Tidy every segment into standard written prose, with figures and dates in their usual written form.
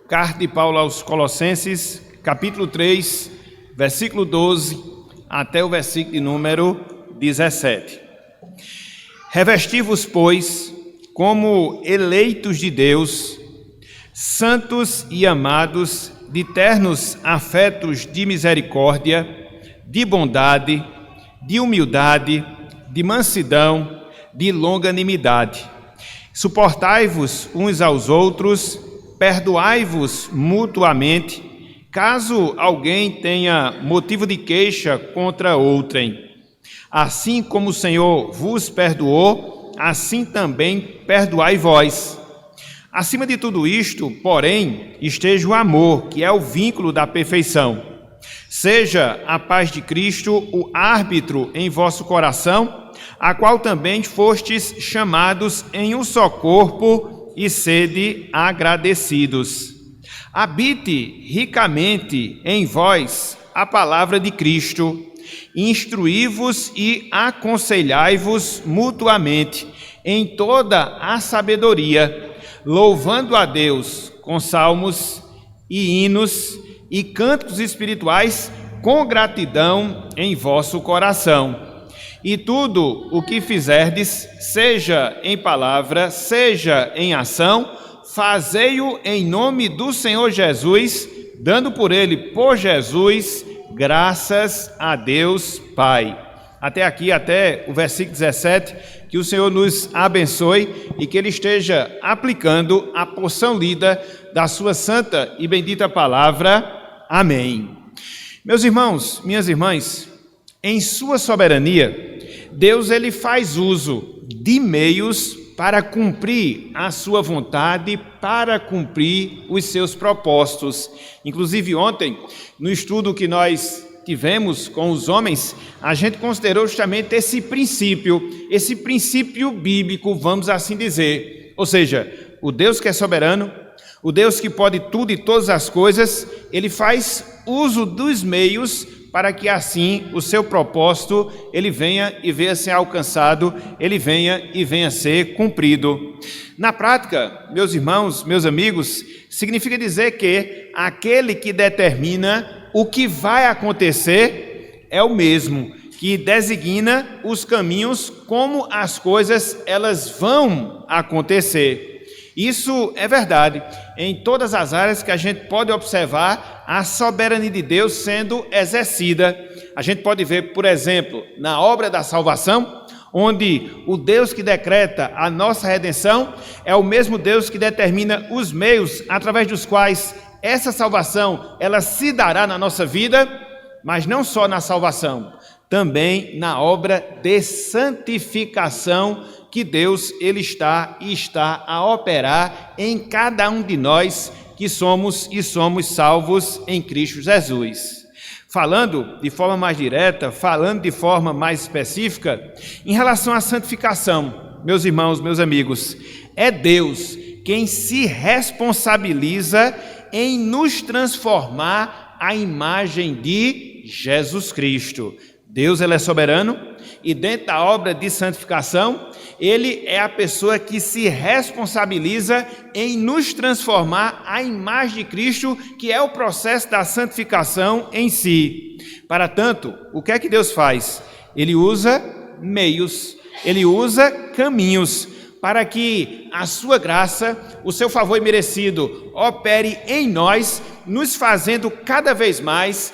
Carta de Paulo aos Colossenses, capítulo 3, versículo 12, até o versículo de número 17. Revesti-vos, pois, como eleitos de Deus, santos e amados, de ternos afetos de misericórdia, de bondade, de humildade, de mansidão, de longanimidade. Suportai-vos uns aos outros, perdoai-vos mutuamente, caso alguém tenha motivo de queixa contra outrem. Assim como o Senhor vos perdoou, assim também perdoai vós. Acima de tudo isto, porém, esteja o amor, que é o vínculo da perfeição. Seja a paz de Cristo o árbitro em vosso coração, a qual também fostes chamados em um só corpo, e sede agradecidos. Habite ricamente em vós a palavra de Cristo, instruí-vos e aconselhai-vos mutuamente em toda a sabedoria, louvando a Deus com salmos e hinos e cânticos espirituais com gratidão em vosso coração. E tudo o que fizerdes, seja em palavra, seja em ação, fazei-o em nome do Senhor Jesus, dando por ele, por Jesus, graças a Deus Pai. Até aqui, até o versículo 17, que o Senhor nos abençoe e que Ele esteja aplicando a porção lida da sua santa e bendita palavra. Amém. Meus irmãos, minhas irmãs, em sua soberania, Deus ele faz uso de meios para cumprir a sua vontade, para cumprir os seus propósitos. Inclusive ontem, no estudo que nós tivemos com os homens, a gente considerou justamente esse princípio bíblico, vamos assim dizer. Ou seja, o Deus que é soberano, o Deus que pode tudo e todas as coisas, ele faz uso dos meios para que assim o seu propósito ele venha e venha ser alcançado, ele venha e venha ser cumprido. Na prática, meus irmãos, meus amigos, significa dizer que aquele que determina o que vai acontecer é o mesmo, que designa os caminhos como as coisas elas vão acontecer. Isso é verdade em todas as áreas que a gente pode observar a soberania de Deus sendo exercida. A gente pode ver, por exemplo, na obra da salvação, onde o Deus que decreta a nossa redenção é o mesmo Deus que determina os meios através dos quais essa salvação ela se dará na nossa vida, mas não só na salvação, também na obra de santificação que Deus ele está a operar em cada um de nós que somos salvos em Cristo Jesus. Falando de forma mais direta, falando de forma mais específica, em relação à santificação, meus irmãos, meus amigos, é Deus quem se responsabiliza em nos transformar à imagem de Jesus Cristo. Deus ele é soberano e dentro da obra de santificação, ele é a pessoa que se responsabiliza em nos transformar à imagem de Cristo, que é o processo da santificação em si. Para tanto, o que é que Deus faz? Ele usa meios, ele usa caminhos para que a sua graça, o seu favor imerecido, opere em nós, nos fazendo cada vez mais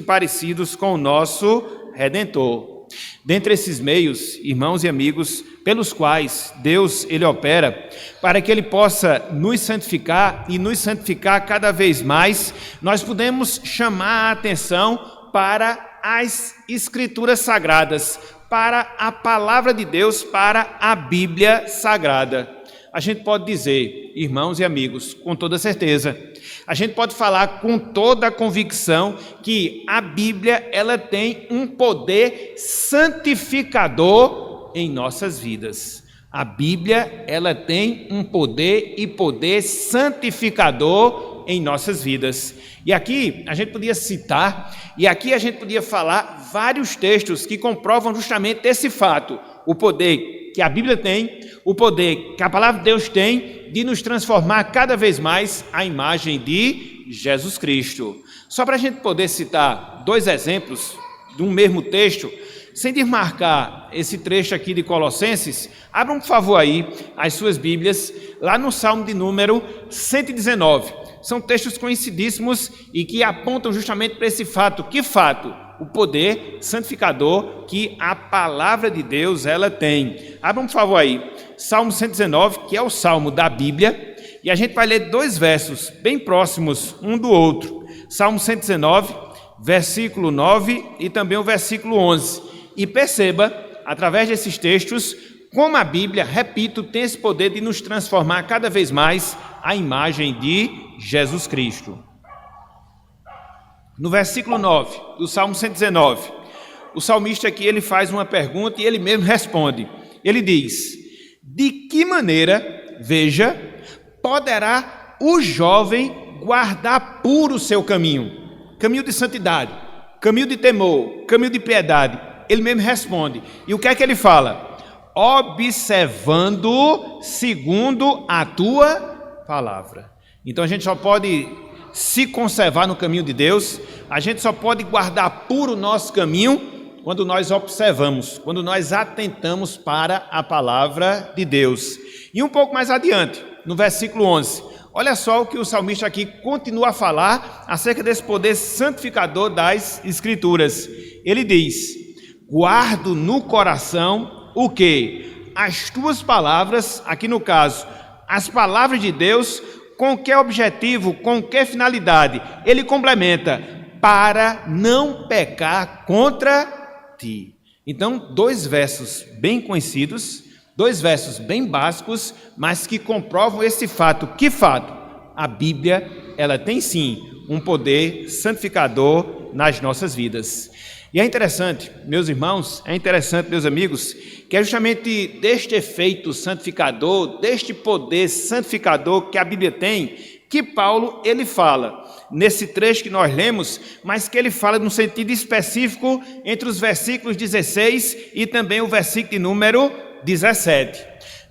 parecidos com o nosso Redentor. Dentre esses meios, irmãos e amigos, pelos quais Deus ele opera, para que ele possa nos santificar e nos santificar cada vez mais, nós podemos chamar a atenção para as Escrituras Sagradas, para a Palavra de Deus, para a Bíblia Sagrada. A gente pode dizer, irmãos e amigos, com toda certeza, a gente pode falar com toda a convicção que a Bíblia ela tem um poder santificador em nossas vidas. A Bíblia ela tem um poder santificador em nossas vidas. E aqui a gente podia citar, e aqui a gente podia falar vários textos que comprovam justamente esse fato, o poder que a Bíblia tem, o poder que a palavra de Deus tem de nos transformar cada vez mais à imagem de Jesus Cristo. Só para a gente poder citar 2 exemplos de um mesmo texto, sem desmarcar esse trecho aqui de Colossenses, abram por favor aí as suas Bíblias, lá no Salmo de número 119. São textos conhecidíssimos e que apontam justamente para esse fato. Que fato? O poder santificador que a palavra de Deus ela tem. Abram por favor aí, Salmo 119, que é o Salmo da Bíblia, e a gente vai ler 2 versos bem próximos um do outro. Salmo 119, versículo 9 e também o versículo 11. E perceba, através desses textos, como a Bíblia, repito, tem esse poder de nos transformar cada vez mais à imagem de Jesus Cristo. No versículo 9 do Salmo 119, o salmista aqui ele faz uma pergunta e ele mesmo responde. Ele diz: de que maneira, veja, poderá o jovem guardar puro o seu caminho? Caminho de santidade, caminho de temor, caminho de piedade. Ele mesmo responde. E o que é que ele fala? Observando segundo a tua palavra. Então a gente só pode se conservar no caminho de Deus, a gente só pode guardar puro o nosso caminho quando nós observamos, quando nós atentamos para a palavra de Deus. E um pouco mais adiante, no versículo 11, olha só o que o salmista aqui continua a falar acerca desse poder santificador das Escrituras. Ele diz: guardo no coração o quê? As tuas palavras, aqui no caso, as palavras de Deus, com que objetivo, com que finalidade? Ele complementa: para não pecar contra ti. Então, 2 versos bem conhecidos, 2 versos bem básicos, mas que comprovam esse fato. Que fato? A Bíblia, ela tem sim um poder santificador nas nossas vidas. E é interessante, meus irmãos, meus amigos, que é justamente deste efeito santificador, deste poder santificador que a Bíblia tem, que Paulo, ele fala nesse trecho que nós lemos, mas que ele fala num sentido específico entre os versículos 16 e também o versículo de número 17.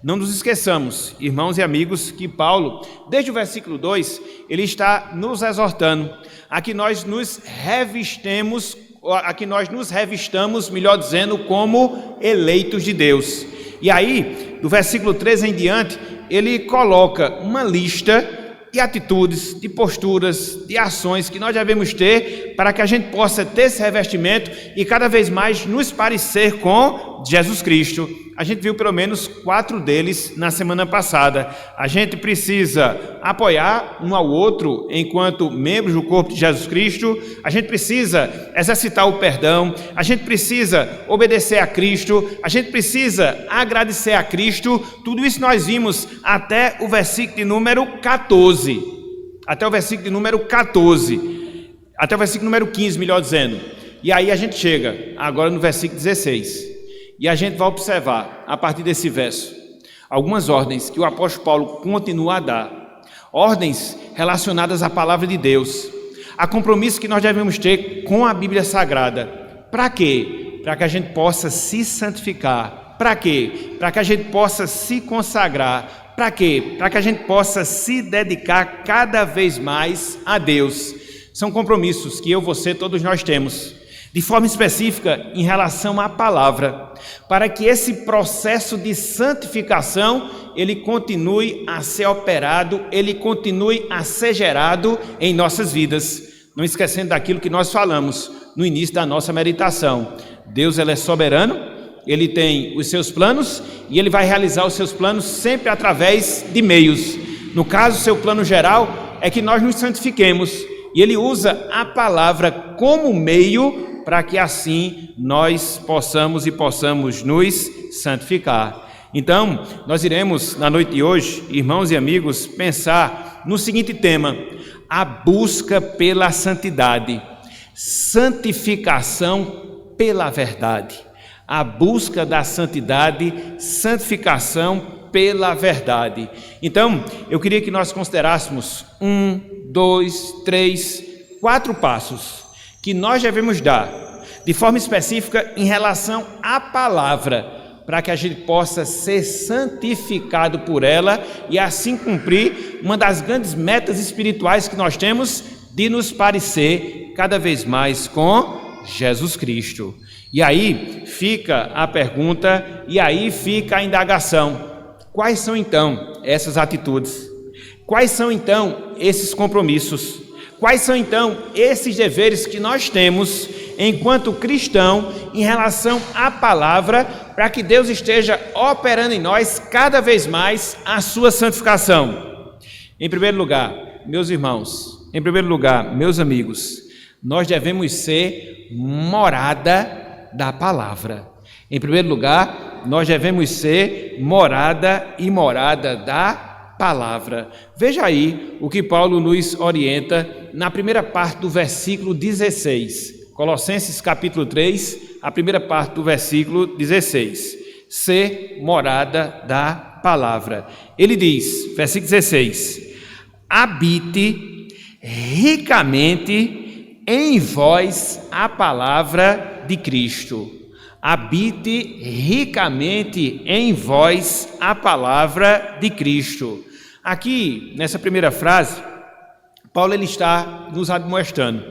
Não nos esqueçamos, irmãos e amigos, que Paulo, desde o versículo 2, ele está nos exortando a que nós nos revistamos, melhor dizendo, como eleitos de Deus. E aí, do versículo 13 em diante, ele coloca uma lista de atitudes, de posturas, de ações que nós devemos ter para que a gente possa ter esse revestimento e cada vez mais nos parecer com Jesus Cristo. A gente viu pelo menos 4 deles na semana passada. A gente precisa apoiar um ao outro enquanto membros do corpo de Jesus Cristo. A gente precisa exercitar o perdão. A gente precisa obedecer a Cristo. A gente precisa agradecer a Cristo. Tudo isso nós vimos até o versículo de número 14. Até o versículo de número 14. Até o versículo número 15, melhor dizendo. E aí a gente chega agora no versículo 16. E a gente vai observar, a partir desse verso, algumas ordens que o apóstolo Paulo continua a dar. Ordens relacionadas à palavra de Deus, a compromisso que nós devemos ter com a Bíblia Sagrada. Para quê? Para que a gente possa se santificar. Para quê? Para que a gente possa se consagrar. Para quê? Para que a gente possa se dedicar cada vez mais a Deus. São compromissos que eu, você, todos nós temos. De forma específica em relação à palavra, para que esse processo de santificação, ele continue a ser operado, ele continue a ser gerado em nossas vidas, não esquecendo daquilo que nós falamos no início da nossa meditação. Deus, ele é soberano, ele tem os seus planos e ele vai realizar os seus planos sempre através de meios. No caso, seu plano geral é que nós nos santifiquemos e ele usa a palavra como meio para que assim nós possamos nos santificar. Então, nós iremos, na noite de hoje, irmãos e amigos, pensar no seguinte tema: a busca pela santidade, santificação pela verdade. A busca da santidade, santificação pela verdade. Então, eu queria que nós considerássemos 1, 2, 3, 4 passos que nós devemos dar, de forma específica, em relação à palavra, para que a gente possa ser santificado por ela e assim cumprir uma das grandes metas espirituais que nós temos de nos parecer cada vez mais com Jesus Cristo. E aí fica a pergunta, e aí fica a indagação: quais são então essas atitudes? Quais são então esses compromissos? Quais são então esses deveres que nós temos enquanto cristão em relação à palavra, para que Deus esteja operando em nós cada vez mais a sua santificação? Em primeiro lugar, meus irmãos, em primeiro lugar, meus amigos, nós devemos ser morada da palavra. Em primeiro lugar, nós devemos ser morada da palavra. Veja aí o que Paulo nos orienta na primeira parte do versículo 16. Colossenses capítulo 3, a primeira parte do versículo 16. Ser morada da palavra. Ele diz, versículo 16: habite ricamente em vós a palavra de Cristo. Habite ricamente em vós a palavra de Cristo. Aqui, nessa primeira frase, Paulo ele está nos admoestando,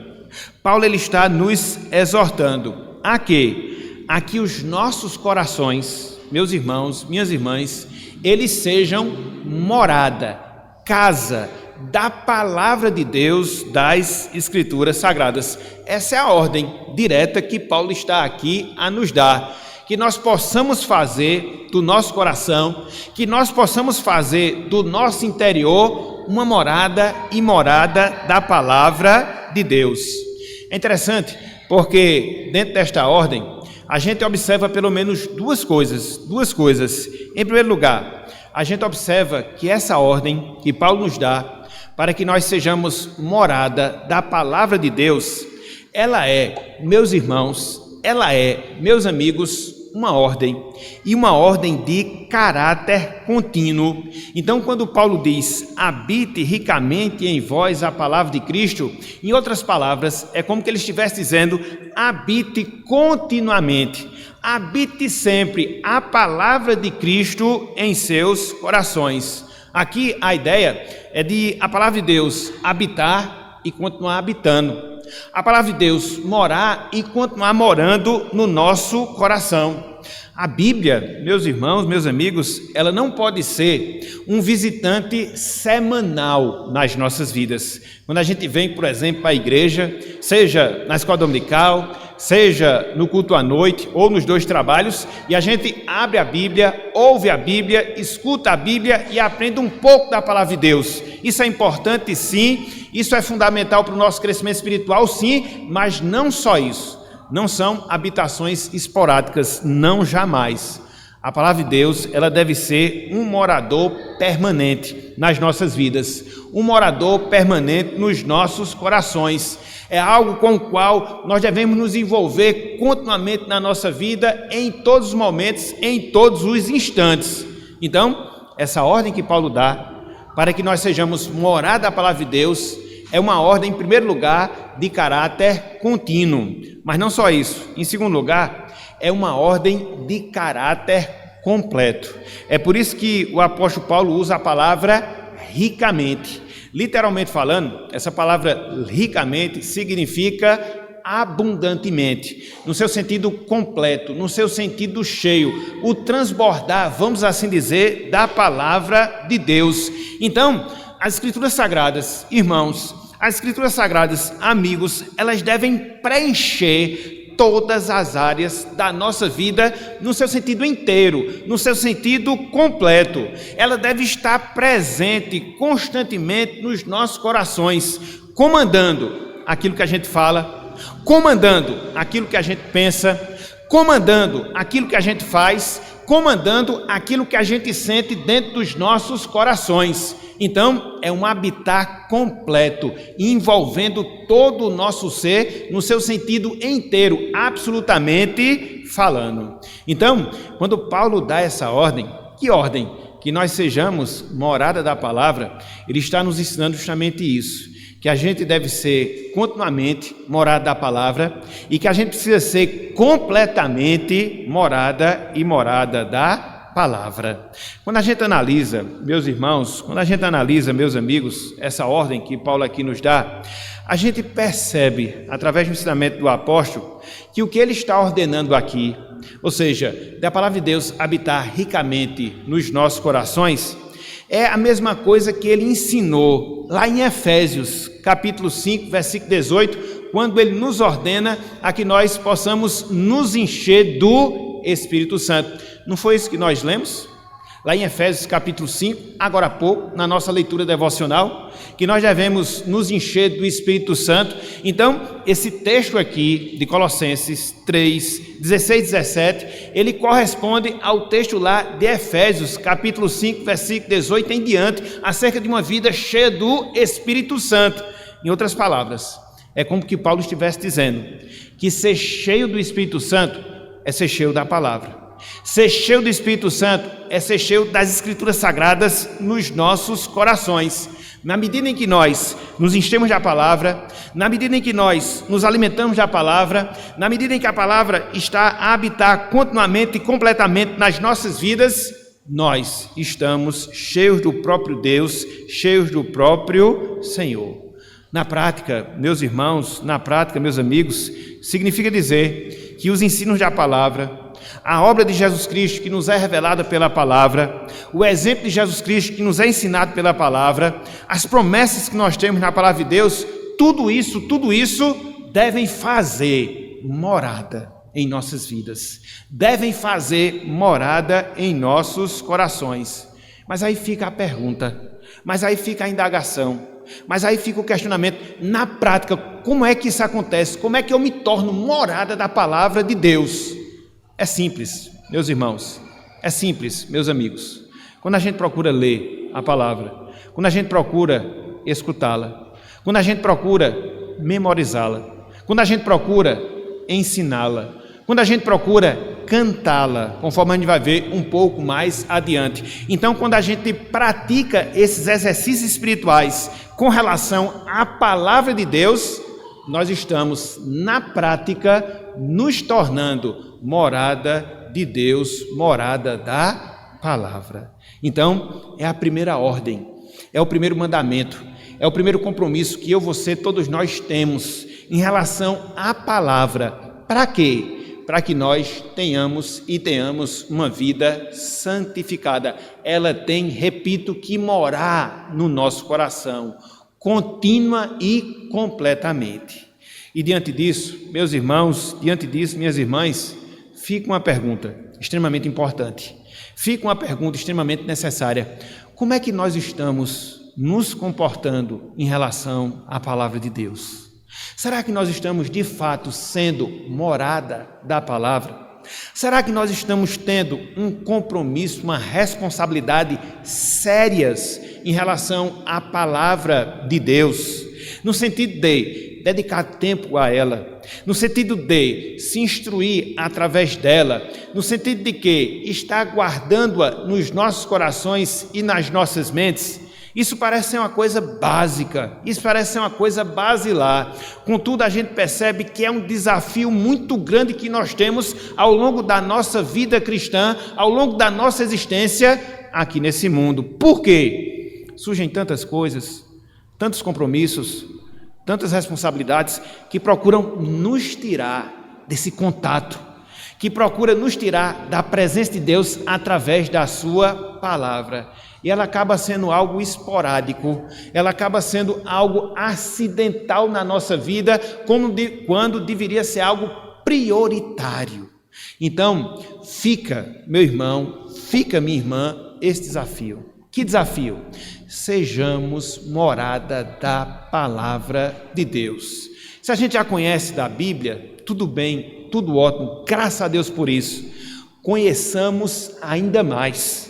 Paulo ele está nos exortando a quê? A que os nossos corações, meus irmãos, minhas irmãs, eles sejam morada, casa da palavra de Deus, das Escrituras Sagradas. Essa é a ordem direta que Paulo está aqui a nos dar, que nós possamos fazer do nosso coração, que nós possamos fazer do nosso interior uma morada da palavra de Deus. É interessante porque dentro desta ordem a gente observa pelo menos duas coisas. Em primeiro lugar, a gente observa que essa ordem que Paulo nos dá para que nós sejamos morada da palavra de Deus, ela é, meus irmãos, ela é, meus amigos, uma ordem, e uma ordem de caráter contínuo. Então, quando Paulo diz, habite ricamente em vós a palavra de Cristo, em outras palavras, é como que ele estivesse dizendo, habite continuamente, habite sempre a palavra de Cristo em seus corações. Aqui a ideia é de a palavra de Deus habitar e continuar habitando. A palavra de Deus morar e continuar morando no nosso coração. A Bíblia, meus irmãos, meus amigos, ela não pode ser um visitante semanal nas nossas vidas. Quando a gente vem, por exemplo, para a igreja, seja na escola dominical, seja no culto à noite ou nos dois trabalhos, e a gente abre a Bíblia, ouve a Bíblia, escuta a Bíblia e aprende um pouco da palavra de Deus. Isso é importante, sim, isso é fundamental para o nosso crescimento espiritual, sim, mas não só isso. Não são habitações esporádicas, não, jamais. A palavra de Deus, ela deve ser um morador permanente nas nossas vidas, um morador permanente nos nossos corações. É algo com o qual nós devemos nos envolver continuamente na nossa vida, em todos os momentos, em todos os instantes. Então, essa ordem que Paulo dá, para que nós sejamos morada da palavra de Deus, é uma ordem, em primeiro lugar, de caráter contínuo. Mas não só isso. Em segundo lugar, é uma ordem de caráter completo. É por isso que o apóstolo Paulo usa a palavra ricamente. Literalmente falando, essa palavra ricamente significa abundantemente, no seu sentido completo, no seu sentido cheio, o transbordar, vamos assim dizer, da palavra de Deus. Então, as Escrituras Sagradas, irmãos, as Escrituras Sagradas, amigos, elas devem preencher todas as áreas da nossa vida no seu sentido inteiro, no seu sentido completo. Ela deve estar presente constantemente nos nossos corações, comandando aquilo que a gente fala, comandando aquilo que a gente pensa, comandando aquilo que a gente faz, comandando aquilo que a gente sente dentro dos nossos corações. Então, é um habitar completo, envolvendo todo o nosso ser, no seu sentido inteiro, absolutamente falando. Então, quando Paulo dá essa ordem, que ordem? Que nós sejamos morada da palavra, ele está nos ensinando justamente isso, que a gente deve ser continuamente morada da palavra e que a gente precisa ser completamente morada e morada da palavra. Quando a gente analisa, meus irmãos, quando a gente analisa, meus amigos, essa ordem que Paulo aqui nos dá, a gente percebe, através do ensinamento do apóstolo, que o que ele está ordenando aqui, ou seja, da palavra de Deus habitar ricamente nos nossos corações, é a mesma coisa que ele ensinou lá em Efésios, capítulo 5, versículo 18, quando ele nos ordena a que nós possamos nos encher do Espírito Santo. Não foi isso que nós lemos? Lá em Efésios capítulo 5, agora há pouco, na nossa leitura devocional, que nós devemos nos encher do Espírito Santo. Então, esse texto aqui de Colossenses 3, 16 e 17, ele corresponde ao texto lá de Efésios capítulo 5, versículo 18 em diante, acerca de uma vida cheia do Espírito Santo. Em outras palavras, é como que Paulo estivesse dizendo que ser cheio do Espírito Santo é ser cheio da palavra. Ser cheio do Espírito Santo é ser cheio das Escrituras Sagradas nos nossos corações. Na medida em que nós nos enchemos da palavra, na medida em que nós nos alimentamos da palavra, na medida em que a palavra está a habitar continuamente e completamente nas nossas vidas, nós estamos cheios do próprio Deus, cheios do próprio Senhor. Na prática, meus irmãos, na prática, meus amigos, significa dizer que os ensinos da palavra, a obra de Jesus Cristo que nos é revelada pela palavra, o exemplo de Jesus Cristo que nos é ensinado pela palavra, as promessas que nós temos na palavra de Deus, tudo isso devem fazer morada em nossas vidas, devem fazer morada em nossos corações. Mas aí fica a pergunta, mas aí fica a indagação, mas aí fica o questionamento: na prática, como é que isso acontece? Como é que eu me torno morada da palavra de Deus? É simples, meus irmãos, é simples, meus amigos. Quando a gente procura ler a palavra, quando a gente procura escutá-la, quando a gente procura memorizá-la, quando a gente procura ensiná-la, quando a gente procura cantá-la, conforme a gente vai ver um pouco mais adiante. Então, quando a gente pratica esses exercícios espirituais com relação à palavra de Deus, nós estamos, na prática, nos tornando morada de Deus, morada da palavra. Então, é a primeira ordem, é o primeiro mandamento, é o primeiro compromisso que eu, você, todos nós temos em relação à palavra. Para quê? Para que nós tenhamos uma vida santificada. Ela tem, repito, que morar no nosso coração, contínua e completamente. E diante disso, meus irmãos, diante disso, minhas irmãs, fica uma pergunta extremamente importante, fica uma pergunta extremamente necessária: como é que nós estamos nos comportando em relação à palavra de Deus? Será que nós estamos de fato sendo morada da palavra? Será que nós estamos tendo um compromisso, uma responsabilidade sérias em relação à palavra de Deus? No sentido de dedicar tempo a ela, no sentido de se instruir através dela, no sentido de que está guardando-a nos nossos corações e nas nossas mentes. Isso parece ser uma coisa básica, isso parece ser uma coisa basilar. Contudo, a gente percebe que é um desafio muito grande que nós temos ao longo da nossa vida cristã, ao longo da nossa existência aqui nesse mundo. Por quê? Surgem tantas coisas, tantos compromissos, tantas responsabilidades que procuram nos tirar desse contato, que procura nos tirar da presença de Deus através da sua palavra. E ela acaba sendo algo esporádico, ela acaba sendo algo acidental na nossa vida, quando deveria ser algo prioritário. Então, fica, meu irmão, fica, minha irmã, esse desafio. Que desafio? Sejamos morada da palavra de Deus. Se a gente já conhece da Bíblia, tudo bem, tudo ótimo, graças a Deus por isso. Conheçamos ainda mais.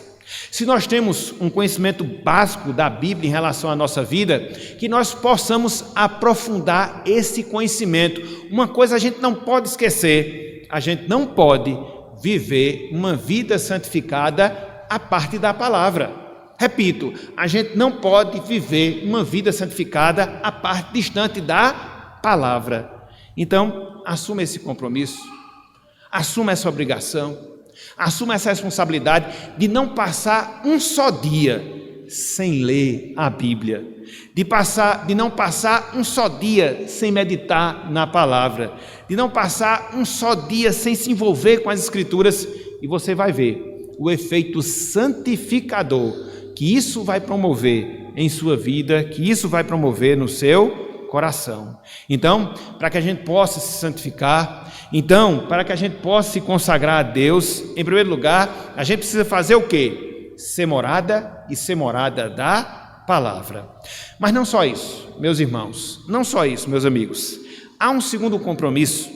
Se nós temos um conhecimento básico da Bíblia em relação à nossa vida, que nós possamos aprofundar esse conhecimento. Uma coisa a gente não pode esquecer: a gente não pode viver uma vida santificada a parte da palavra. Repito, a gente não pode viver uma vida santificada à parte distante da palavra. Então, assuma esse compromisso, assuma essa obrigação, assuma essa responsabilidade de não passar um só dia sem ler a Bíblia, de não passar um só dia sem meditar na palavra, de não passar um só dia sem se envolver com as Escrituras, e você vai ver o efeito santificador que isso vai promover em sua vida, que isso vai promover no seu coração. Então, para que a gente possa se santificar, então, para que a gente possa se consagrar a Deus, em primeiro lugar, a gente precisa fazer o quê? Ser morada e ser morada da palavra. Mas não só isso, meus irmãos, não só isso, meus amigos. Há um segundo compromisso,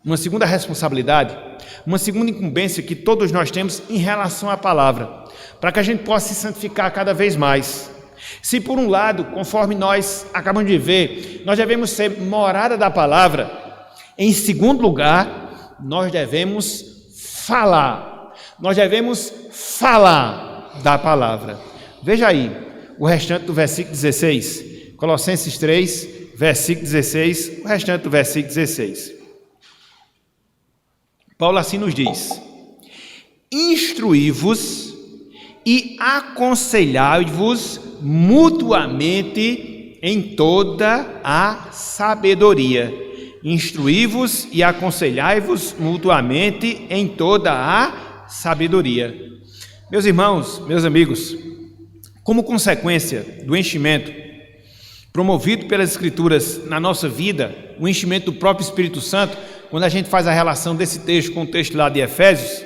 uma segunda responsabilidade, uma segunda incumbência que todos nós temos em relação à palavra, para que a gente possa se santificar cada vez mais. Se por um lado, conforme nós acabamos de ver, nós devemos ser morada da palavra, em segundo lugar, nós devemos falar da palavra. Veja aí o restante do versículo 16, Colossenses 3, versículo 16, o restante do versículo 16. Paulo assim nos diz: instruí-vos e aconselhai-vos mutuamente em toda a sabedoria. Instruí-vos e aconselhai-vos mutuamente em toda a sabedoria. Meus irmãos, meus amigos, como consequência do enchimento promovido pelas Escrituras na nossa vida, o enchimento do próprio Espírito Santo, quando a gente faz a relação desse texto com o texto lá de Efésios,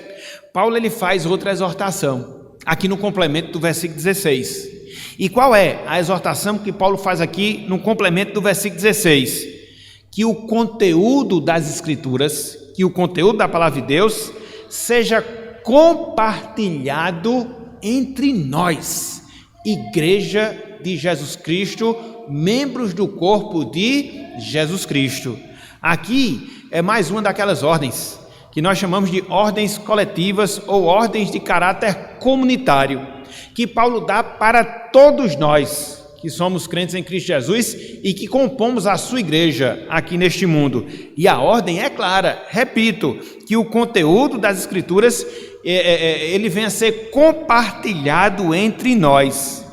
Paulo ele faz outra exortação, aqui no complemento do versículo 16. E qual é a exortação que Paulo faz aqui no complemento do versículo 16? Que o conteúdo das Escrituras, que o conteúdo da palavra de Deus, seja compartilhado entre nós, Igreja de Jesus Cristo, membros do corpo de Jesus Cristo. Aqui é mais uma daquelas ordens que nós chamamos de ordens coletivas ou ordens de caráter comunitário, que Paulo dá para todos nós que somos crentes em Cristo Jesus e que compomos a sua igreja aqui neste mundo. E a ordem é clara, repito, que o conteúdo das Escrituras ele venha a ser compartilhado entre nós.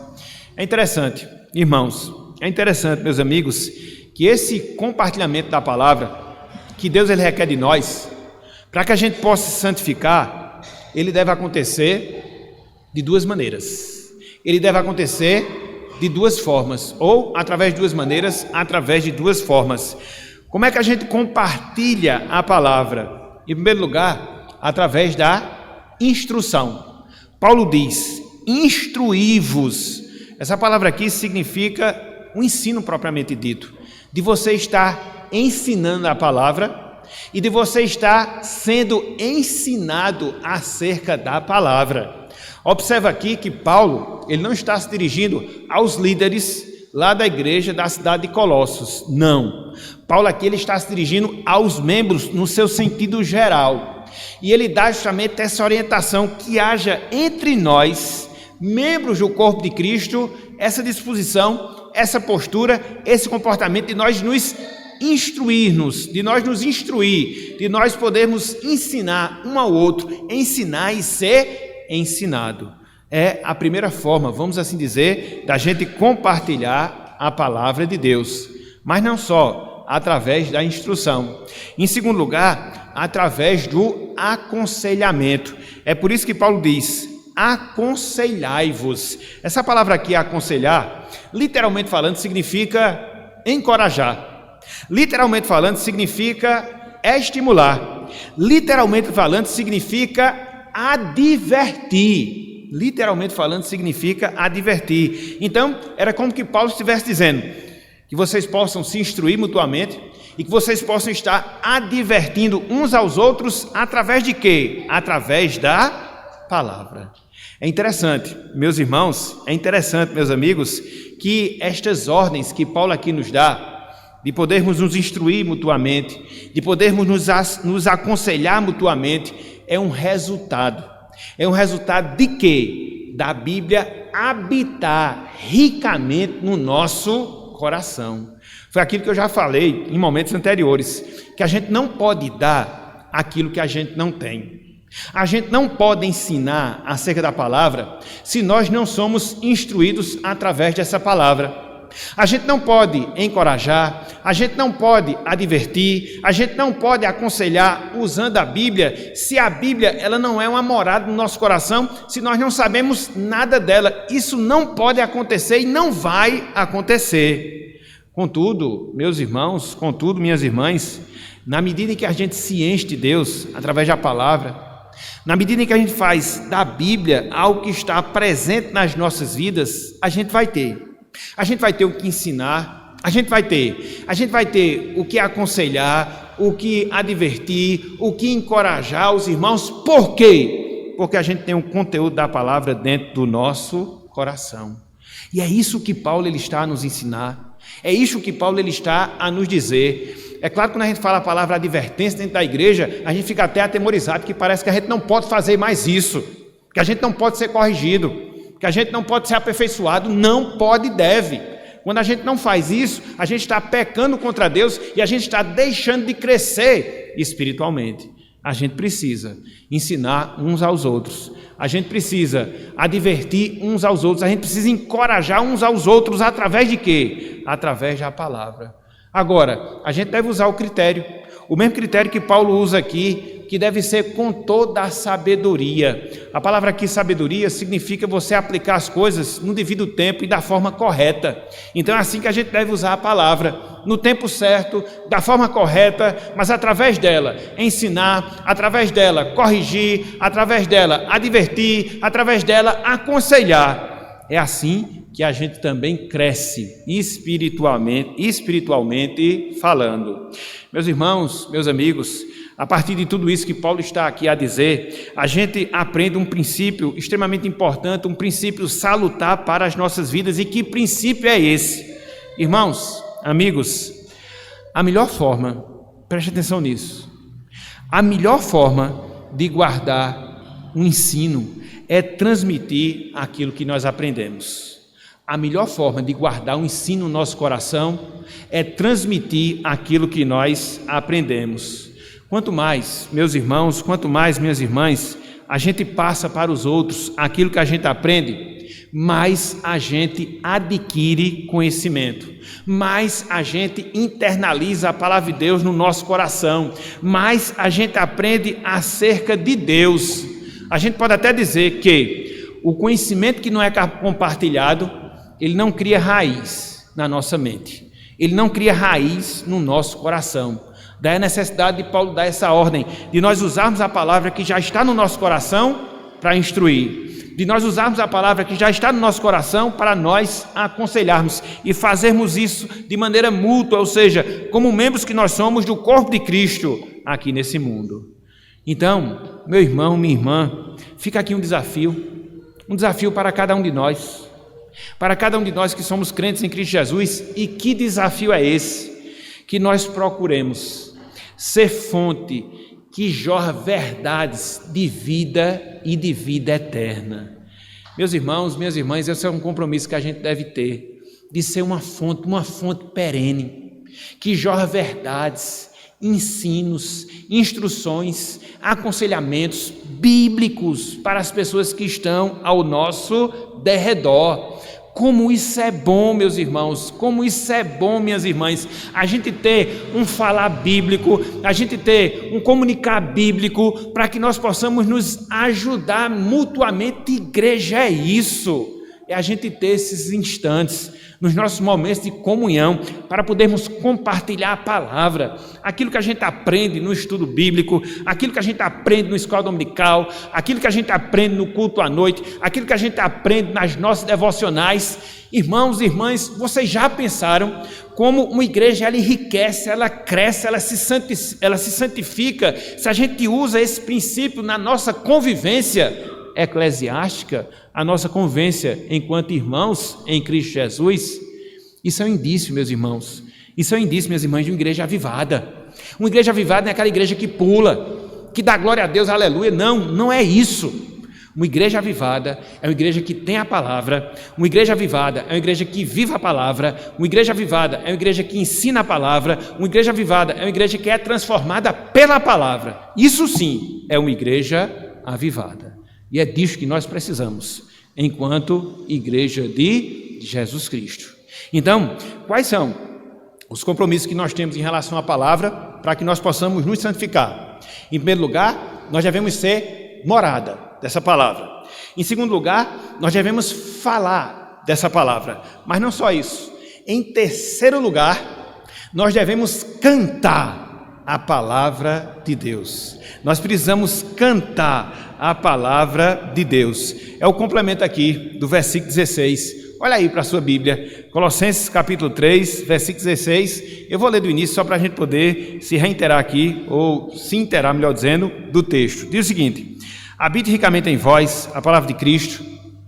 É interessante, irmãos, é interessante, meus amigos, que esse compartilhamento da palavra que Deus ele requer de nós, para que a gente possa se santificar, ele deve acontecer de duas maneiras. Ele deve acontecer de duas formas, ou através de duas maneiras, através de duas formas. Como é que a gente compartilha a palavra? Em primeiro lugar, através da instrução. Paulo diz: instruí-vos. Essa palavra aqui significa o ensino propriamente dito, de você estar ensinando a palavra e de você estar sendo ensinado acerca da palavra. Observa aqui que Paulo, ele não está se dirigindo aos líderes lá da igreja da cidade de Colossos, não. Paulo aqui ele está se dirigindo aos membros no seu sentido geral. E ele dá justamente essa orientação que haja entre nós, membros do corpo de Cristo, essa disposição, essa postura, esse comportamento de nós nos instruir-nos, de nós nos instruir, de nós podermos ensinar um ao outro, ensinar e ser ensinado. É a primeira forma, vamos assim dizer, da gente compartilhar a palavra de Deus, mas não só através da instrução. Em segundo lugar, através do aconselhamento. É por isso que Paulo diz: aconselhai-vos. Essa palavra aqui, aconselhar, literalmente falando, significa encorajar. Literalmente falando, significa estimular. Literalmente falando, significa advertir. Literalmente falando, significa advertir. Então, era como que Paulo estivesse dizendo que vocês possam se instruir mutuamente e que vocês possam estar advertindo uns aos outros através de quê? Através da palavra. É interessante, meus irmãos, é interessante, meus amigos, que estas ordens que Paulo aqui nos dá, de podermos nos instruir mutuamente, de podermos nos aconselhar mutuamente, é um resultado. É um resultado de quê? Da Bíblia habitar ricamente no nosso coração. Foi aquilo que eu já falei em momentos anteriores, que a gente não pode dar aquilo que a gente não tem. A gente não pode ensinar acerca da palavra se nós não somos instruídos através dessa palavra. A gente não pode encorajar, a gente não pode advertir, a gente não pode aconselhar usando a Bíblia, se a Bíblia ela não é uma morada no nosso coração, se nós não sabemos nada dela. Isso não pode acontecer e não vai acontecer. Contudo, meus irmãos, contudo, minhas irmãs, na medida em que a gente se enche de Deus através da palavra, na medida em que a gente faz da Bíblia algo que está presente nas nossas vidas, a gente vai ter o que ensinar, a gente vai ter o que aconselhar, o que advertir, o que encorajar os irmãos. Por quê? Porque a gente tem um conteúdo da palavra dentro do nosso coração. E é isso que Paulo ele está a nos ensinar, é isso que Paulo ele está a nos dizer. É claro que quando a gente fala a palavra advertência dentro da igreja, a gente fica até atemorizado, porque parece que a gente não pode fazer mais isso, que a gente não pode ser corrigido, que a gente não pode ser aperfeiçoado. Não pode e deve. Quando a gente não faz isso, a gente está pecando contra Deus e a gente está deixando de crescer espiritualmente. A gente precisa ensinar uns aos outros, a gente precisa advertir uns aos outros, a gente precisa encorajar uns aos outros através de quê? Através da palavra. Agora, a gente deve usar o mesmo critério que Paulo usa aqui, que deve ser com toda a sabedoria. A palavra aqui, sabedoria, significa você aplicar as coisas no devido tempo e da forma correta. Então é assim que a gente deve usar a palavra, no tempo certo, da forma correta, mas através dela ensinar, através dela corrigir, através dela advertir, através dela aconselhar. É assim que a gente também cresce espiritualmente falando. Meus irmãos, meus amigos, a partir de tudo isso que Paulo está aqui a dizer, a gente aprende um princípio extremamente importante, um princípio salutar para as nossas vidas. E que princípio é esse? Irmãos, amigos, a melhor forma, preste atenção nisso, a melhor forma de guardar um ensino é transmitir aquilo que nós aprendemos. A melhor forma de guardar um ensino no nosso coração é transmitir aquilo que nós aprendemos. Quanto mais, meus irmãos, quanto mais, minhas irmãs, a gente passa para os outros aquilo que a gente aprende, mais a gente adquire conhecimento, mais a gente internaliza a palavra de Deus no nosso coração, mais a gente aprende acerca de Deus. A gente pode até dizer que o conhecimento que não é compartilhado, ele não cria raiz na nossa mente, ele não cria raiz no nosso coração. Daí a necessidade de Paulo dar essa ordem, de nós usarmos a palavra que já está no nosso coração para instruir, de nós usarmos a palavra que já está no nosso coração para nós aconselharmos e fazermos isso de maneira mútua, ou seja, como membros que nós somos do corpo de Cristo aqui nesse mundo. Então, meu irmão, minha irmã, fica aqui um desafio para cada um de nós, que somos crentes em Cristo Jesus. E que desafio é esse? Que nós procuremos ser fonte que jorra verdades de vida e de vida eterna. Meus irmãos, minhas irmãs, esse é um compromisso que a gente deve ter, de ser uma fonte perene, que jorra verdades, ensinos, instruções, aconselhamentos bíblicos para as pessoas que estão ao nosso derredor. Como isso é bom, meus irmãos, como isso é bom, minhas irmãs, a gente ter um falar bíblico, a gente ter um comunicar bíblico, para que nós possamos nos ajudar mutuamente. Igreja é isso, é a gente ter esses instantes, nos nossos momentos de comunhão, para podermos compartilhar a palavra, aquilo que a gente aprende no estudo bíblico, aquilo que a gente aprende no escola dominical, aquilo que a gente aprende no culto à noite, aquilo que a gente aprende nas nossas devocionais. Irmãos e irmãs, vocês já pensaram como uma igreja ela enriquece, ela cresce, ela se santifica, se a gente usa esse princípio na nossa convivência eclesiástica, a nossa convivência enquanto irmãos em Cristo Jesus? Isso é um indício, meus irmãos, isso é um indício, minhas irmãs, de uma igreja avivada. Uma igreja avivada não é aquela igreja que pula, que dá glória a Deus, aleluia. Não é isso. Uma igreja avivada é uma igreja que tem a palavra, uma igreja avivada é uma igreja que vive a palavra, uma igreja avivada é uma igreja que ensina a palavra, uma igreja avivada é uma igreja que é transformada pela palavra. Isso sim é uma igreja avivada. E é disso que nós precisamos, enquanto igreja de Jesus Cristo. Então, quais são os compromissos que nós temos em relação à palavra para que nós possamos nos santificar? Em primeiro lugar, nós devemos ser morada dessa palavra. Em segundo lugar, nós devemos falar dessa palavra. Mas não só isso. Em terceiro lugar, nós devemos cantar a palavra de Deus. Nós precisamos cantar a palavra de Deus. É o complemento aqui do versículo 16. Olha aí para a sua Bíblia, Colossenses capítulo 3, versículo 16. Eu vou ler do início só para a gente poder se reiterar aqui, ou se inteirar, melhor dizendo, do texto. Diz o seguinte: habite ricamente em vós a palavra de Cristo.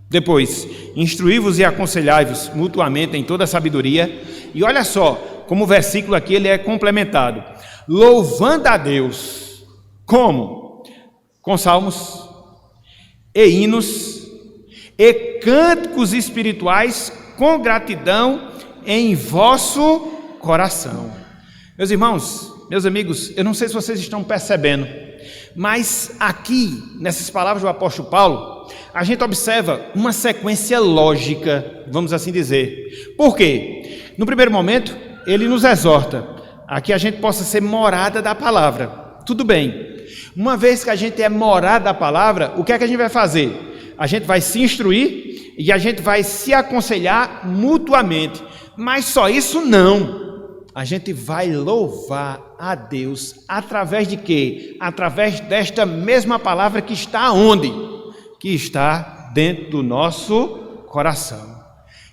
Depois, instruí-vos e aconselhai-vos mutuamente em toda a sabedoria. E olha só como o versículo aqui ele é complementado. Louvando a Deus. Como? Com salmos e hinos e cânticos espirituais com gratidão em vosso coração. Meus irmãos, meus amigos, eu não sei se vocês estão percebendo, mas aqui, nessas palavras do apóstolo Paulo, a gente observa uma sequência lógica, vamos assim dizer. Por quê? No primeiro momento, ele nos exorta a que a gente possa ser morada da palavra. Tudo bem. Uma vez que a gente é morada da palavra, o que é que a gente vai fazer? A gente vai se instruir e a gente vai se aconselhar mutuamente. Mas só isso não. A gente vai louvar a Deus através de quê? Através desta mesma palavra que está onde? Que está dentro do nosso coração.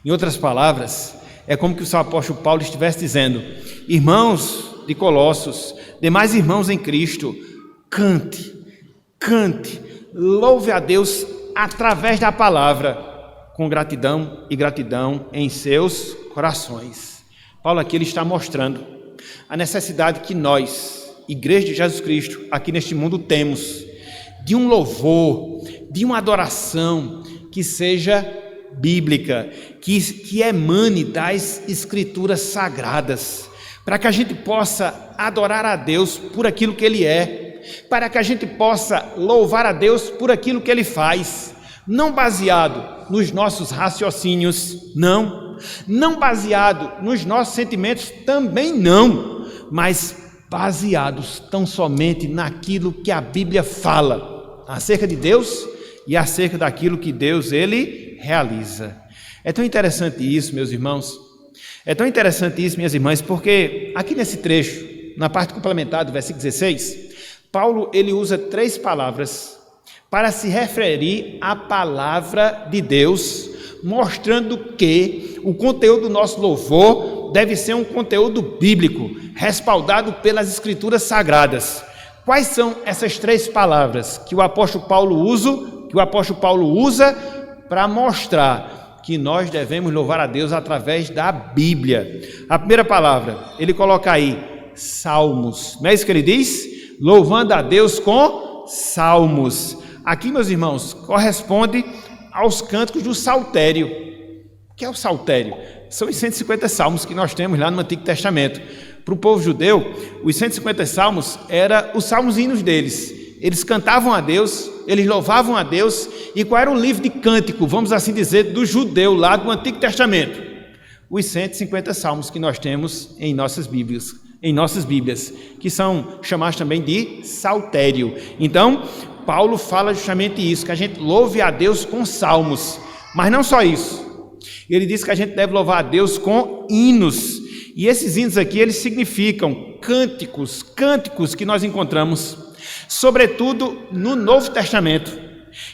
Em outras palavras, é como que o seu apóstolo Paulo estivesse dizendo: irmãos de Colossos, demais irmãos em Cristo, cante, louve a Deus através da palavra, com gratidão e gratidão em seus corações. Paulo aqui ele está mostrando a necessidade que nós, Igreja de Jesus Cristo, aqui neste mundo temos, de um louvor, de uma adoração que seja bíblica, que emane das Escrituras sagradas, para que a gente possa adorar a Deus por aquilo que Ele é, para que a gente possa louvar a Deus por aquilo que Ele faz, não baseado nos nossos raciocínios, não baseado nos nossos sentimentos, também não, mas baseados tão somente naquilo que a Bíblia fala acerca de Deus e acerca daquilo que Deus Ele realiza. É tão interessante isso, meus irmãos, é tão interessante isso, minhas irmãs, porque aqui nesse trecho, na parte complementar do versículo 16, Paulo ele usa 3 palavras para se referir à palavra de Deus, mostrando que o conteúdo do nosso louvor deve ser um conteúdo bíblico, respaldado pelas Escrituras sagradas. Quais são essas 3 palavras que o apóstolo Paulo usa para mostrar que nós devemos louvar a Deus através da Bíblia? A primeira palavra, ele coloca aí, salmos. Não é isso que ele diz? Louvando a Deus com salmos. Aqui, meus irmãos, corresponde aos cânticos do saltério. O que é o saltério? São os 150 salmos que nós temos lá no Antigo Testamento. Para o povo judeu, os 150 salmos eram os salmos hinos deles. Eles cantavam a Deus, eles louvavam a Deus. E qual era o livro de cântico, vamos assim dizer, do judeu lá do Antigo Testamento? Os 150 salmos que nós temos em nossas Bíblias, que são chamados também de saltério. Então, Paulo fala justamente isso, que a gente louve a Deus com salmos, mas não só isso. Ele diz que a gente deve louvar a Deus com hinos, e esses hinos aqui, eles significam cânticos que nós encontramos, sobretudo no Novo Testamento,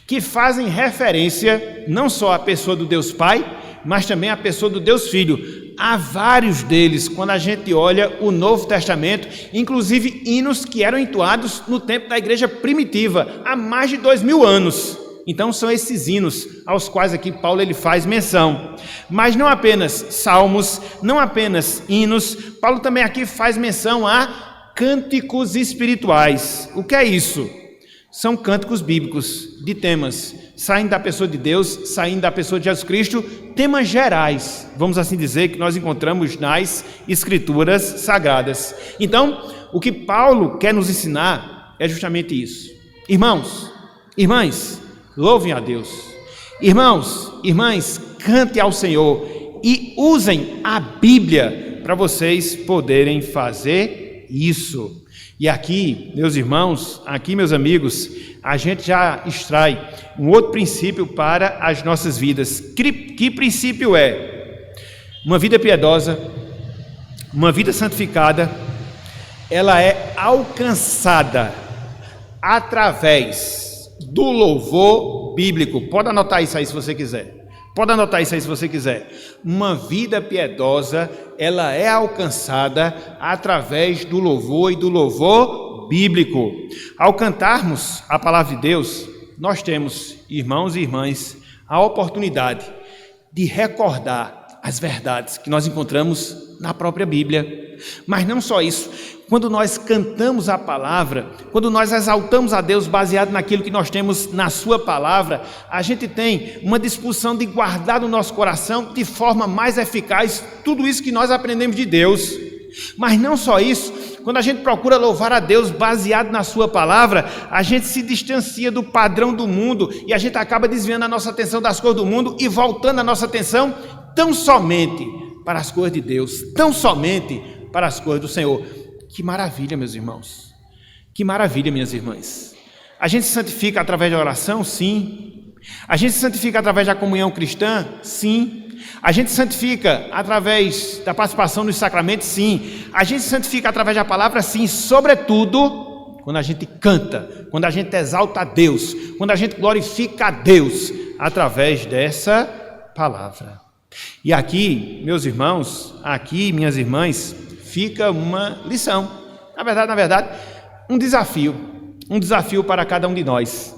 que fazem referência não só à pessoa do Deus Pai, mas também à pessoa do Deus Filho. Há vários deles, quando a gente olha o Novo Testamento, inclusive hinos que eram entoados no tempo da igreja primitiva, há mais de 2000 anos. Então são esses hinos aos quais aqui Paulo ele faz menção. Mas não apenas salmos, não apenas hinos, Paulo também aqui faz menção a cânticos espirituais. O que é isso? São cânticos bíblicos de temas, saindo da pessoa de Deus, saindo da pessoa de Jesus Cristo, temas gerais, vamos assim dizer, que nós encontramos nas Escrituras Sagradas. Então, o que Paulo quer nos ensinar é justamente isso. Irmãos, irmãs, louvem a Deus. Irmãos, irmãs, cantem ao Senhor e usem a Bíblia para vocês poderem fazer isso. E aqui, meus irmãos, aqui, meus amigos, a gente já extrai um outro princípio para as nossas vidas. Que princípio é? Uma vida piedosa, uma vida santificada, ela é alcançada através do louvor bíblico. Pode anotar isso aí se você quiser. Pode anotar isso aí se você quiser. Uma vida piedosa, ela é alcançada através do louvor e do louvor bíblico. Ao cantarmos a palavra de Deus, nós temos, irmãos e irmãs, a oportunidade de recordar as verdades que nós encontramos na própria Bíblia. Mas não só isso, quando nós cantamos a palavra, quando nós exaltamos a Deus baseado naquilo que nós temos na sua palavra, a gente tem uma disposição de guardar no nosso coração de forma mais eficaz tudo isso que nós aprendemos de Deus. Mas não só isso, quando a gente procura louvar a Deus baseado na sua palavra, a gente se distancia do padrão do mundo e a gente acaba desviando a nossa atenção das coisas do mundo e voltando a nossa atenção tão somente para as coisas de Deus, tão somente para as coisas do Senhor. Que maravilha, meus irmãos, que maravilha, minhas irmãs. A gente se santifica através da oração? Sim. A gente se santifica através da comunhão cristã? Sim. A gente se santifica através da participação nos sacramentos? Sim. A gente se santifica através da palavra? Sim. Sobretudo, quando a gente canta, quando a gente exalta a Deus, quando a gente glorifica a Deus através dessa palavra. E aqui, meus irmãos, aqui, minhas irmãs, fica uma lição. Na verdade, um desafio para cada um de nós.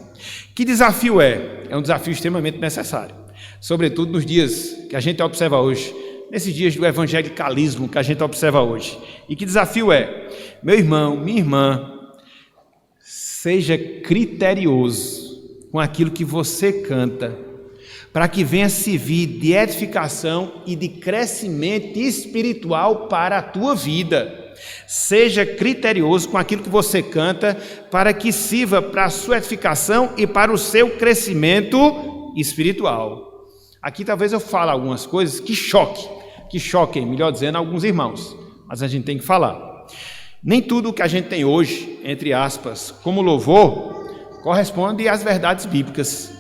Que desafio é? É um desafio extremamente necessário, sobretudo nos dias que a gente observa hoje, nesses dias do evangelicalismo que a gente observa hoje. E que desafio é? Meu irmão, minha irmã, seja criterioso com aquilo que você canta, para que venha servir de edificação e de crescimento espiritual para a tua vida. Seja criterioso com aquilo que você canta, para que sirva para a sua edificação e para o seu crescimento espiritual. Aqui talvez eu fale algumas coisas que choquem, melhor dizendo, alguns irmãos, mas a gente tem que falar. Nem tudo o que a gente tem hoje, entre aspas, como louvor, corresponde às verdades bíblicas.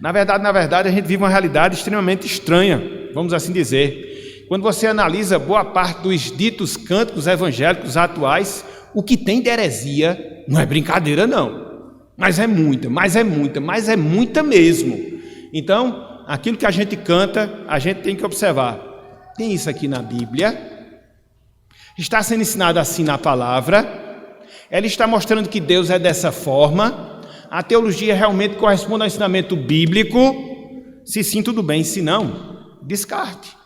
Na verdade, a gente vive uma realidade extremamente estranha, vamos assim dizer. Quando você analisa boa parte dos ditos cânticos evangélicos atuais, o que tem de heresia não é brincadeira não, mas é muita mesmo. Então, aquilo que a gente canta, a gente tem que observar. Tem isso aqui na Bíblia? Está sendo ensinado assim na palavra? Ela está mostrando que Deus é dessa forma? A teologia realmente corresponde ao ensinamento bíblico? Se sim, tudo bem. Se não, descarte.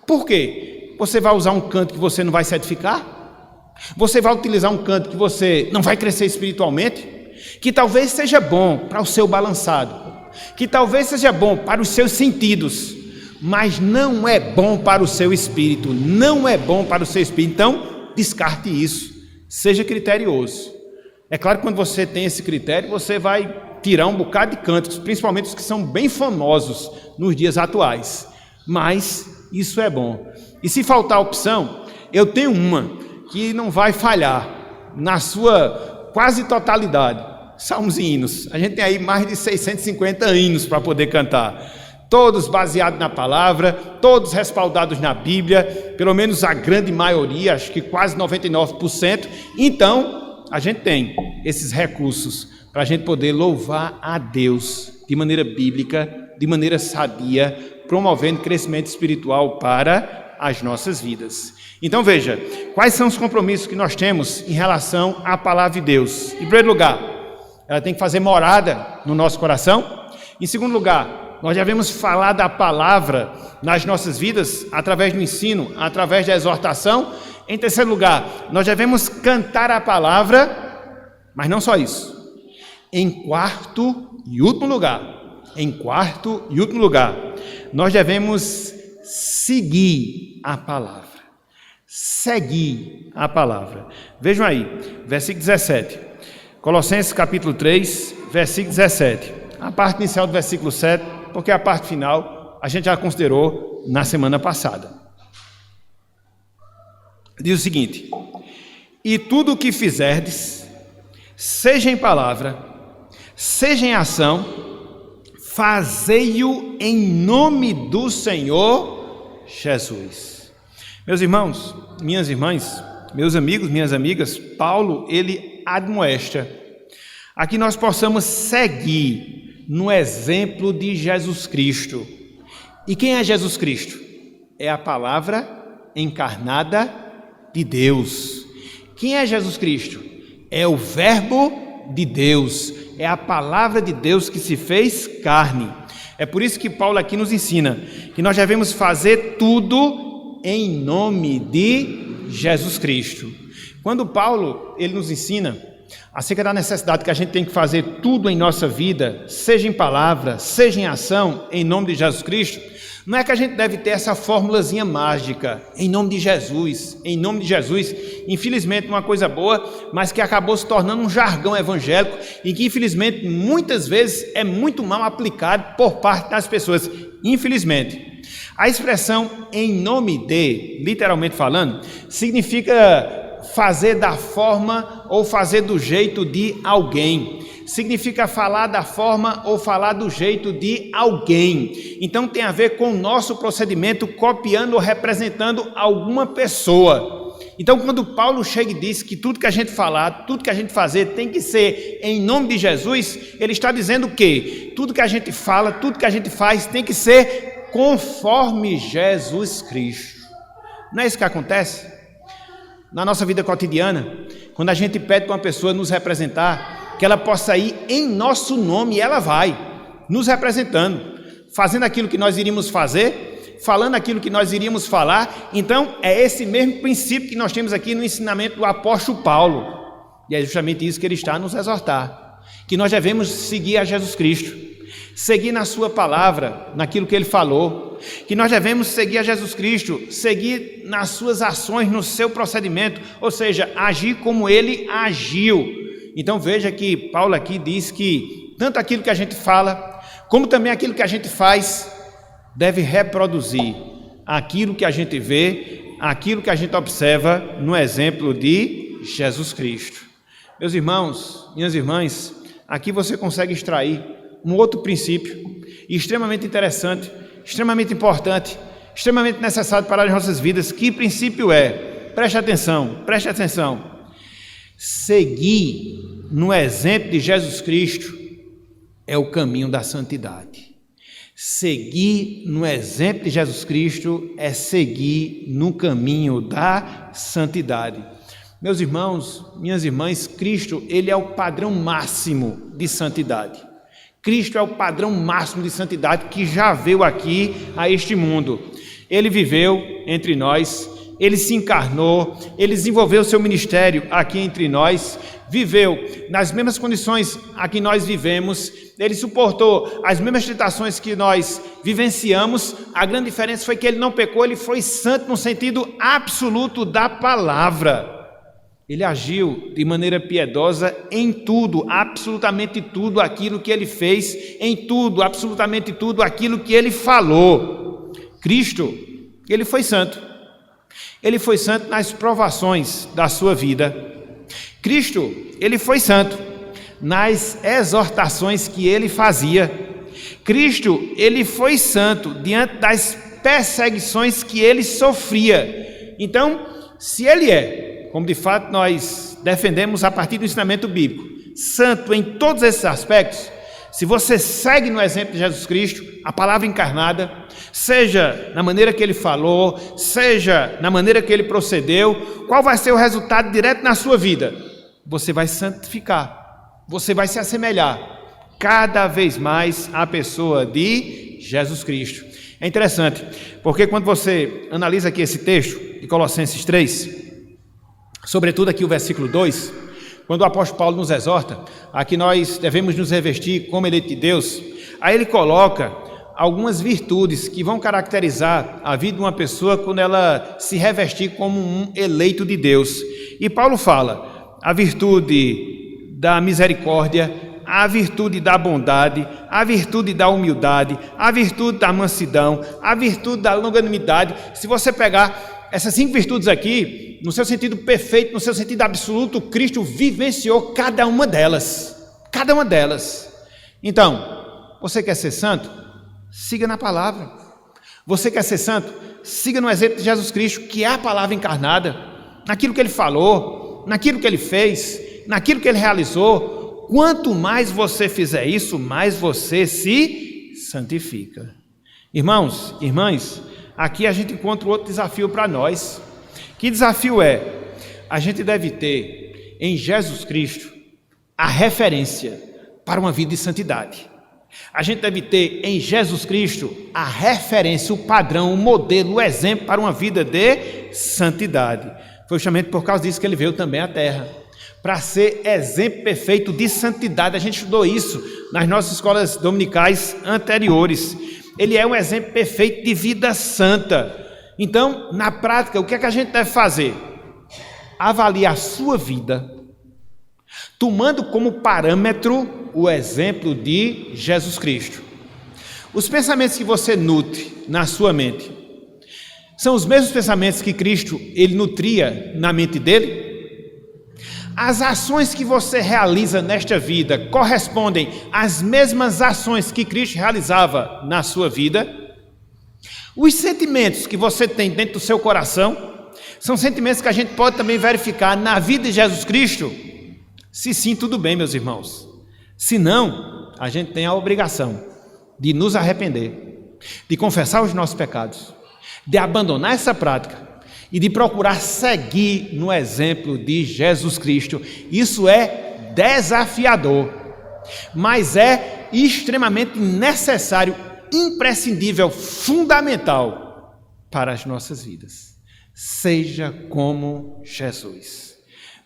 Por quê? Você vai usar um canto que você não vai se edificar? Você vai utilizar um canto que você não vai crescer espiritualmente? Que talvez seja bom para o seu balançado, que talvez seja bom para os seus sentidos, mas não é bom para o seu espírito, Então, descarte isso. Seja criterioso. É claro que quando você tem esse critério, você vai tirar um bocado de cânticos, principalmente os que são bem famosos nos dias atuais. Mas isso é bom. E se faltar opção, eu tenho uma que não vai falhar na sua quase totalidade. Salmos e hinos. A gente tem aí mais de 650 hinos para poder cantar. Todos baseados na palavra, todos respaldados na Bíblia, pelo menos a grande maioria, acho que quase 99%. Então, a gente tem esses recursos para a gente poder louvar a Deus de maneira bíblica, de maneira sadia, promovendo crescimento espiritual para as nossas vidas. Então veja, quais são os compromissos que nós temos em relação à palavra de Deus? Em primeiro lugar, ela tem que fazer morada no nosso coração. Em segundo lugar, nós devemos falar da palavra nas nossas vidas, através do ensino, através da exortação. Em terceiro lugar, nós devemos cantar a palavra, mas não só isso. Em quarto e último lugar, nós devemos seguir a palavra. Seguir a palavra. Vejam aí, versículo 17. Colossenses capítulo 3, versículo 17. A parte inicial do versículo 7, porque a parte final a gente já considerou na semana passada. Diz o seguinte: e tudo o que fizerdes, seja em palavra, seja em ação, fazei-o em nome do Senhor Jesus. Meus irmãos, minhas irmãs, meus amigos, minhas amigas, Paulo, ele admoesta a que nós possamos seguir no exemplo de Jesus Cristo. E quem é Jesus Cristo? É a palavra encarnada de Deus. Quem é Jesus Cristo? É o Verbo de Deus, é a palavra de Deus que se fez carne. É por isso que Paulo aqui nos ensina que nós devemos fazer tudo em nome de Jesus Cristo. Quando Paulo ele nos ensina acerca da necessidade que a gente tem que fazer tudo em nossa vida, seja em palavra, seja em ação, em nome de Jesus Cristo, não é que a gente deve ter essa formulazinha mágica, em nome de Jesus, infelizmente uma coisa boa, mas que acabou se tornando um jargão evangélico e que infelizmente muitas vezes é muito mal aplicado por parte das pessoas, infelizmente. A expressão em nome de, literalmente falando, significa fazer da forma ou fazer do jeito de alguém. Significa falar da forma ou falar do jeito de alguém. Então tem a ver com o nosso procedimento, copiando ou representando alguma pessoa. Então quando Paulo chega e diz que tudo que a gente falar, tudo que a gente fazer tem que ser em nome de Jesus, ele está dizendo que tudo que a gente fala, tudo que a gente faz tem que ser conforme Jesus Cristo. Não é isso que acontece? Na nossa vida cotidiana, quando a gente pede para uma pessoa nos representar, que ela possa ir em nosso nome, ela vai, nos representando, fazendo aquilo que nós iríamos fazer, falando aquilo que nós iríamos falar. Então, é esse mesmo princípio que nós temos aqui no ensinamento do apóstolo Paulo, e é justamente isso que ele está a nos exortar, que nós devemos seguir a Jesus Cristo, seguir na sua palavra, naquilo que ele falou, que nós devemos seguir a Jesus Cristo, seguir nas suas ações, no seu procedimento, ou seja, agir como ele agiu. Então veja que Paulo aqui diz que tanto aquilo que a gente fala, como também aquilo que a gente faz, deve reproduzir aquilo que a gente vê, aquilo que a gente observa no exemplo de Jesus Cristo. Meus irmãos, minhas irmãs, aqui você consegue extrair um outro princípio extremamente interessante, extremamente importante, extremamente necessário para as nossas vidas. Que princípio é? Preste atenção. Seguir no exemplo de Jesus Cristo é o caminho da santidade. Seguir no exemplo de Jesus Cristo é seguir no caminho da santidade. Meus irmãos, minhas irmãs, Cristo, ele é o padrão máximo de santidade. Cristo é o padrão máximo de santidade que já veio aqui a este mundo. Ele viveu entre nós, ele se encarnou, ele desenvolveu seu ministério aqui entre nós, viveu nas mesmas condições a que nós vivemos, ele suportou as mesmas tentações que nós vivenciamos. A grande diferença foi que ele não pecou, ele foi santo no sentido absoluto da palavra. Ele agiu de maneira piedosa em tudo, absolutamente tudo aquilo que ele fez, em tudo, absolutamente tudo aquilo que ele falou. Cristo, ele foi santo. Ele foi santo nas provações da sua vida. Cristo, ele foi santo nas exortações que ele fazia. Cristo, ele foi santo diante das perseguições que ele sofria. Então, se ele é, como de fato nós defendemos a partir do ensinamento bíblico, santo em todos esses aspectos, se você segue no exemplo de Jesus Cristo, a palavra encarnada, seja na maneira que ele falou, seja na maneira que ele procedeu, qual vai ser o resultado direto na sua vida? Você vai santificar, você vai se assemelhar cada vez mais à pessoa de Jesus Cristo. É interessante, porque quando você analisa aqui esse texto de Colossenses 3, sobretudo aqui o versículo 2, quando o apóstolo Paulo nos exorta a que nós devemos nos revestir como eleito de Deus, aí ele coloca algumas virtudes que vão caracterizar a vida de uma pessoa quando ela se revestir como um eleito de Deus. E Paulo fala a virtude da misericórdia, a virtude da bondade, a virtude da humildade, a virtude da mansidão, a virtude da longanimidade. Se você pegar essas 5 virtudes aqui, no seu sentido perfeito, no seu sentido absoluto, Cristo vivenciou cada uma delas. Cada uma delas. Então, você quer ser santo? Siga na palavra. Você quer ser santo? Siga no exemplo de Jesus Cristo, que é a palavra encarnada, naquilo que ele falou, naquilo que ele fez, naquilo que ele realizou. Quanto mais você fizer isso, mais você se santifica. Irmãos, irmãs, aqui a gente encontra outro desafio para nós. Que desafio é? A gente deve ter em Jesus Cristo a referência para uma vida de santidade. A gente deve ter em Jesus Cristo a referência, o padrão, o modelo, o exemplo para uma vida de santidade. Foi justamente por causa disso que ele veio também à terra, para ser exemplo perfeito de santidade. A gente estudou isso nas nossas escolas dominicais anteriores. Ele é um exemplo perfeito de vida santa. Então, na prática, o que é que a gente deve fazer? Avaliar a sua vida, tomando como parâmetro o exemplo de Jesus Cristo. Os pensamentos que você nutre na sua mente são os mesmos pensamentos que Cristo ele nutria na mente dele? As ações que você realiza nesta vida correspondem às mesmas ações que Cristo realizava na sua vida? Os sentimentos que você tem dentro do seu coração são sentimentos que a gente pode também verificar na vida de Jesus Cristo? Se sim, tudo bem, meus irmãos. Se não, a gente tem a obrigação de nos arrepender, de confessar os nossos pecados, de abandonar essa prática e de procurar seguir no exemplo de Jesus Cristo. Isso é desafiador, mas é extremamente necessário, imprescindível, fundamental para as nossas vidas. Seja como Jesus.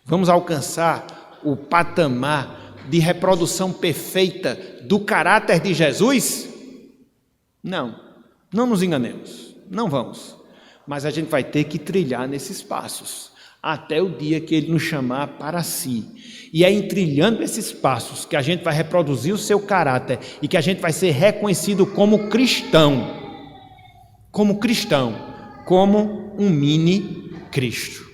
Vamos alcançar o patamar de reprodução perfeita do caráter de Jesus? Não nos enganemos, não vamos. Mas a gente vai ter que trilhar nesses passos, até o dia que Ele nos chamar para si. E é em trilhando esses passos que a gente vai reproduzir o seu caráter e que a gente vai ser reconhecido como cristão, como um mini Cristo.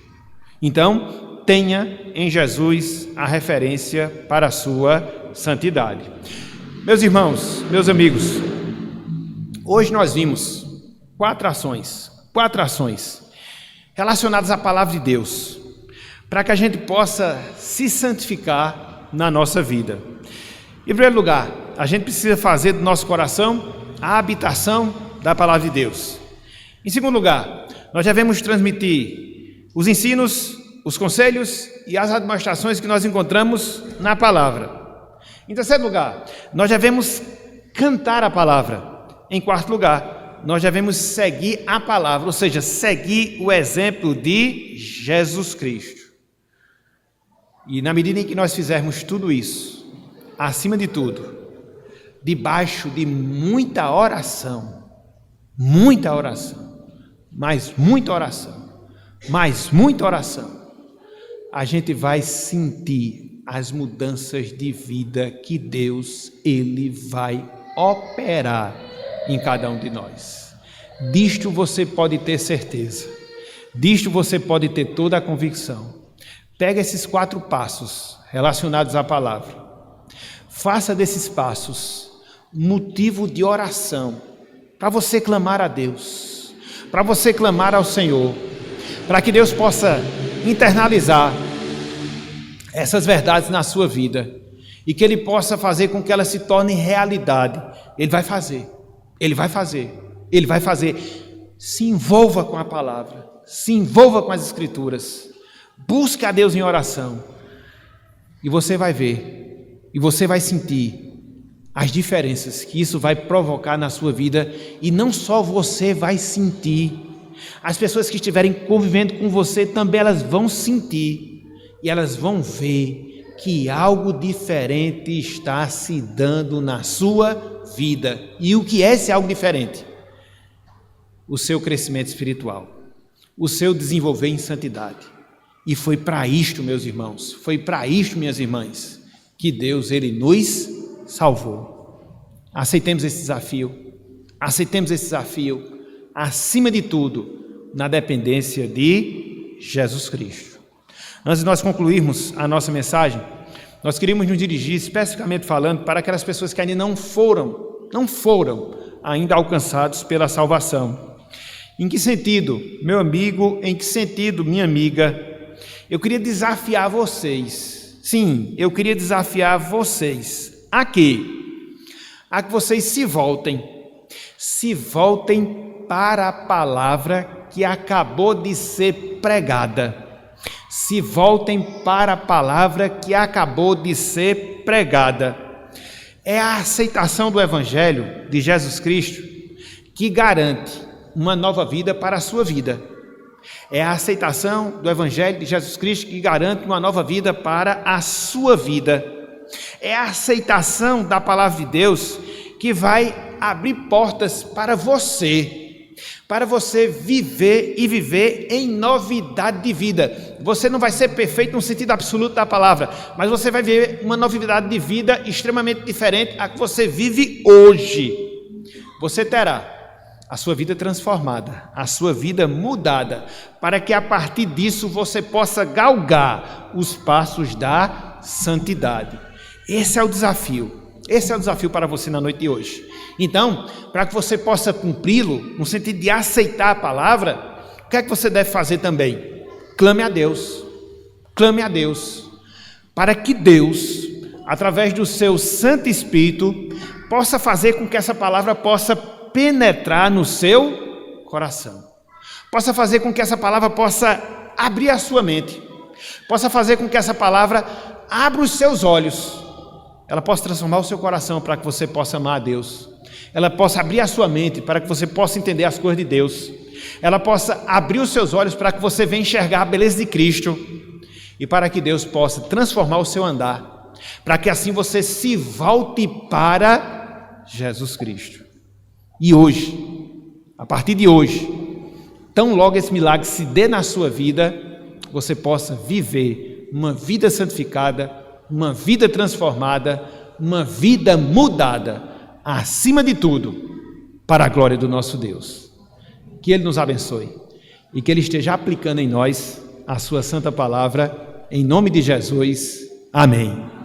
Então, tenha em Jesus a referência para a sua santidade. Meus irmãos, meus amigos, hoje nós vimos 4 ações relacionadas à palavra de Deus, para que a gente possa se santificar na nossa vida. Em primeiro lugar, a gente precisa fazer do nosso coração a habitação da palavra de Deus. Em segundo lugar, nós devemos transmitir os ensinos, os conselhos e as administrações que nós encontramos na palavra. Em terceiro lugar, nós devemos cantar a palavra. Em quarto lugar, nós devemos seguir a palavra, ou seja, seguir o exemplo de Jesus Cristo. E na medida em que nós fizermos tudo isso, acima de tudo, debaixo de muita oração, mais muita oração, a gente vai sentir as mudanças de vida que Deus, Ele vai operar em cada um de nós. Disto você pode ter certeza, disto você pode ter toda a convicção. Pega esses 4 passos relacionados à palavra, faça desses passos motivo de oração, para você clamar a Deus, para você clamar ao Senhor, para que Deus possa internalizar essas verdades na sua vida e que Ele possa fazer com que elas se tornem realidade. Ele vai fazer. Se envolva com a palavra, se envolva com as Escrituras, busque a Deus em oração e você vai ver, e você vai sentir as diferenças que isso vai provocar na sua vida. E não só você vai sentir, as pessoas que estiverem convivendo com você também elas vão sentir, e elas vão ver, que algo diferente está se dando na sua vida. E o que é esse algo diferente? O seu crescimento espiritual, o seu desenvolver em santidade. E foi para isto, meus irmãos, foi para isto, minhas irmãs, que Deus, Ele nos salvou. Aceitemos esse desafio, acima de tudo, na dependência de Jesus Cristo. Antes de nós concluirmos a nossa mensagem, nós queríamos nos dirigir especificamente falando para aquelas pessoas que ainda não foram ainda alcançados pela salvação. Em que sentido, meu amigo, em que sentido, minha amiga? Eu queria desafiar vocês, sim, eu queria desafiar vocês a quê? A que vocês se voltem para a palavra que acabou de ser pregada. Se voltem para a palavra que acabou de ser pregada. É a aceitação do Evangelho de Jesus Cristo que garante uma nova vida para a sua vida. É a aceitação do Evangelho de Jesus Cristo que garante uma nova vida para a sua vida. É a aceitação da palavra de Deus que vai abrir portas para você viver e viver em novidade de vida. Você não vai ser perfeito no sentido absoluto da palavra, mas você vai viver uma novidade de vida extremamente diferente a que você vive hoje. Você terá a sua vida transformada, a sua vida mudada, para que a partir disso você possa galgar os passos da santidade. Esse é o desafio para você na noite de hoje. Então, para que você possa cumpri-lo, no sentido de aceitar a palavra, o que é que você deve fazer também? Clame a Deus, para que Deus, através do seu Santo Espírito, possa fazer com que essa palavra possa penetrar no seu coração, possa fazer com que essa palavra possa abrir a sua mente, possa fazer com que essa palavra abra os seus olhos, ela possa transformar o seu coração para que você possa amar a Deus, ela possa abrir a sua mente para que você possa entender as coisas de Deus, ela possa abrir os seus olhos para que você venha enxergar a beleza de Cristo e para que Deus possa transformar o seu andar, para que assim você se volte para Jesus Cristo. E hoje, a partir de hoje, tão logo esse milagre se dê na sua vida, você possa viver uma vida santificada, uma vida transformada, uma vida mudada, acima de tudo, para a glória do nosso Deus. Que Ele nos abençoe e que Ele esteja aplicando em nós a sua santa palavra, em nome de Jesus. Amém.